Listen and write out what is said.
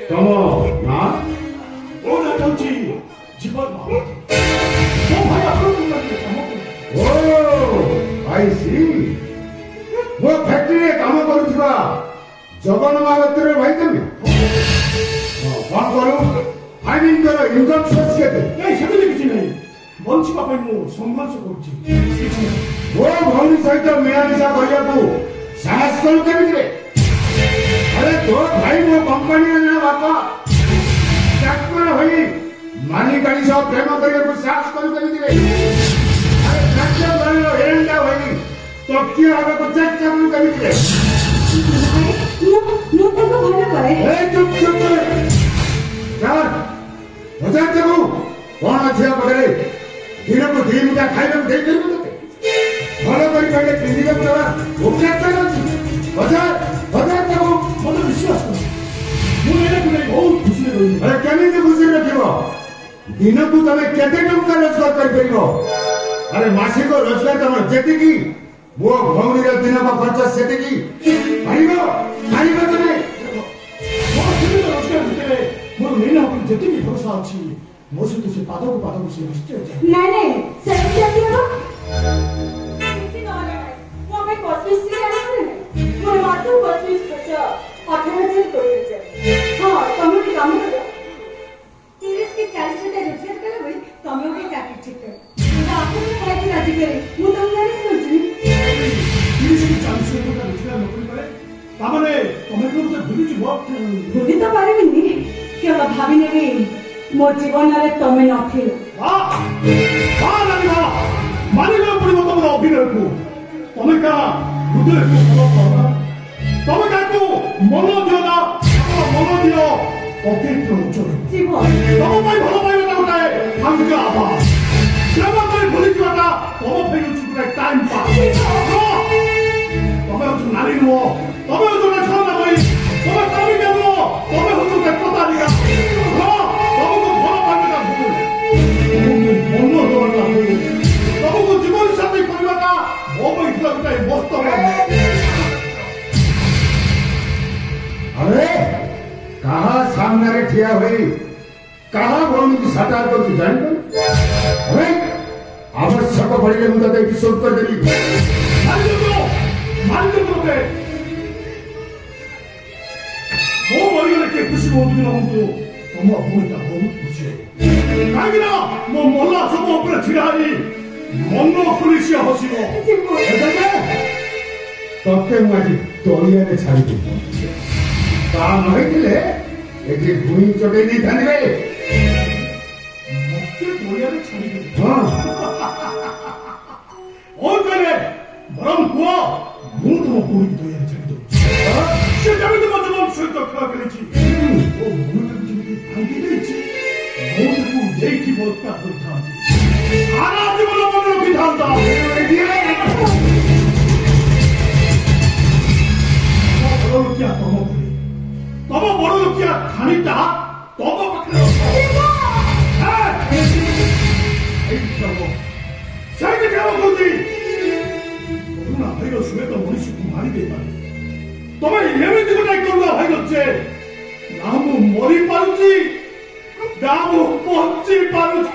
ତମ ନା ମୋ ନାଁ ହେଉଛି ଜୀବନ ମହାନ୍ତି। ମୋ ଭାଇ ଆପଣଙ୍କୁ କାମ କରୁଛି। ଓ ଆଇ ସି ମୋ ଫ୍ୟାକ୍ଟ୍ରିରେ କାମ କରୁଥିବା ଜଗନ ମହାପାତ୍ର ଭାଇ ତମେ କଣ କରୁ ଫାଇନାନ୍ସର ଇନକମ୍ ସୋର୍ସ କେତେ? ନାଇଁ ସେମିତି କିଛି ନାହିଁ, ବଞ୍ଚିବା ପାଇଁ ମୁଁ ସଂଘର୍ଷ କରୁଛି। ମୋ ଭଉଣୀ ସହିତ ମିଳାମିଶା କରିବାକୁ ସାହସ କରୁ କେମିତିରେ? अरे तो भाई वो कंपनी ना बापा डॉक्टर होई मालिकानी सब प्रेम करके को साहस कर दिले। अरे डॉक्टर बनो एरंडा होई तो क्या हमें को चेक कर दिले। नो तक भले करे ए चुप चुप जा बजा देबो कोन अछि बगले दिन को दिन का खाइबे दे देबो तते भलो करी पहले पिंदिबे पुरा उपचार कर अछि बजा बजा देबो ମୋତେ ବିଶ୍ୱାସ କର, ମୁଁ ଏଇଟାକୁ ନେଇ ବହୁତ ଖୁସିରେ ରହିବି। अरे केमिति खुशी रखिबो दिनकू तमे केते टंका रोजगार कर परिबो? अरे मासिक रोजगार तमर जेति की वो भौनी रे दिन का खर्च सेति की परिबो परिबो तमे ମୋର ସୀମିତ ରୋଜଗାର ଭିତରେ ମୋର ନେଇନା ଉପରେ ଯେତିକି ଭରସା ଅଛି ମୋ ସହିତ ସେ ପାଦକୁ ପାଦକୁ ସେ ନିଶ୍ଚୟ ଯାଏ। ନାଇଁ ନାଇଁ ସେମିତି ଯଦି ହେବ କିଛି ନହେଲେ ନାଇଁ ମୋ ପାଇଁ କସ୍ମିସ୍ଟ୍ରି ଆଣିବ ନା ମୋର ମାତ୍ର କସ୍ମିସ୍ ଖର୍ଚ୍ଚ 18,000 20,000। ହଁ ତମେ ଗୋଟେ କାମ କର 30 କି 40,000 ରୋଜଗାର କଲା ବୋଲି ତମେ ଗୋଟେ ଚାକିରି ଠିକ କର କିନ୍ତୁ ଆପଣ ଖାଇକି ରାଜି କରି ମୁଁ ତମକୁ ମ୍ୟାନେଜ କରୁଛି। 30 କି 40,000 ଟଙ୍କା ରୋଜଗାର ନକରି ପାରେ ତାମାନେ ତମେ ତ ମୋତେ ଭୁଲିଯିବ। ଭୁଲି ତ ପାରିବିନି, କେବଳ ଭାବି ନେବି ମୋ ଜୀବନରେ ତମେ ନଥିଲ। ମାନିବାକୁ ପଡିବ ତମର ଅଭିନୟକୁ। ତମେ କାହା ହୃଦୟକୁ ଭଲ ପାଅ, ତମେ କାହାକୁ ମନ ଦିଅ ନା ମନ ଦିଅ ଅତିରିକ୍ତ ଉଚ୍ଚରେ ତମ ପାଇଁ ଭଲ ପାଇବାଟା ଗୋଟାଏ ସାଙ୍ଗିକ ଆଭାସ, ପ୍ରେମ କରି ଭୁଲିଯିବାଟା ତମ ପାଇଁ ହେଉଛି ଗୋଟେ ଟାଇମ ପାସ୍। ତମେ ହଉଛ ନାରୀ ନୁହଁ, ତମେ ହଉଛ ଗୋଟେ ଛଅନା ଭାଇ, ତମେ ପ୍ରେମିକା ନୁହଁ, ତମେ ହଉଛ ଗୋଟେ ପ୍ରତାରିକା। ତମକୁ ଭଲ ପାଇବାଟା ଭୁଲ, ତମକୁ ମନ ଦେବାଟା ଭୁଲ, ତମକୁ ଜୀବନ ସାଥୀ କରିବାଟା ମୋ ପାଇଁ ଥିଲା ଗୋଟାଏ ମସ୍ତ। अरे कहा सामने रे ठिया होई कहा भौनी की साकार को तू जान पर? अरे आवश्यक पड़िले मु तते एपिसोड कर देली मान दो तोते ମୋ ପରିବାର କିଏ ଖୁସି ହୁଅନ୍ତୁ କି ନ ହୁଅନ୍ତୁ ତମ ଭଉଣୀଟା ବହୁତ ଖୁସି ହେବ, କାହିଁକି ନା ମୋ ମଲା ସବୁ ଉପରେ ଛିଡ଼ା ହେଇ ମନ ଖୋଲି ସିଏ ହସିବ। ତତେ ମୁଁ ଆଜି ତଳିଆରେ ଛାଡ଼ିଦେବି, ତା ନହେଇଥିଲେ ଏଠି ଭୂଇଁ ଚଟେଇ ଦେଇଥାନ୍ତି ବେ। ମତେ ତଳିଆରେ ଛାଡ଼ିଦେବି? ହଁ ହଉ ତାହେଲେ ବରଂ କୁହ ମୁଁ ତମ ଭଉଣୀକୁ ତଳିଆରେ ଛାଡ଼ିଦେବି। ସେ ଯେମିତି ମୋ ଜୀବନ ସହିତ ଖେଳ ଖେଳିଛି, ମୋ ଭଉଣୀଟାକୁ ଯେମିତି ଭାଙ୍ଗି ଦେଇଛି, ମୁଁ ତାକୁ ଦେଇକି ବଳତ୍କାର କରିଥାନ୍ତି, ସାରା ଜୀବନ ମନେ ରଖିଥାନ୍ତା। ବଡ଼ ଲୋକିଆ ତମ ଭଳି, ତମ ବଡ଼ ଲୋକିଆ ଖାଣିଟା ତମ ପାଖରେ ସେଇଠି କାମ କରୁଛି। କରୁଣା ଭାଇରସ ହୁଏତ ମଣିଷକୁ ମାରି ଦେଇପାରେ, ତମେ ଏମିତି ଗୋଟେ କରୁଣା ଭାଇରସ ଯେ ନା ମୁଁ ମରି ପାରୁଛି ନା ମୁଁ ବଞ୍ଚି ପାରୁଛି।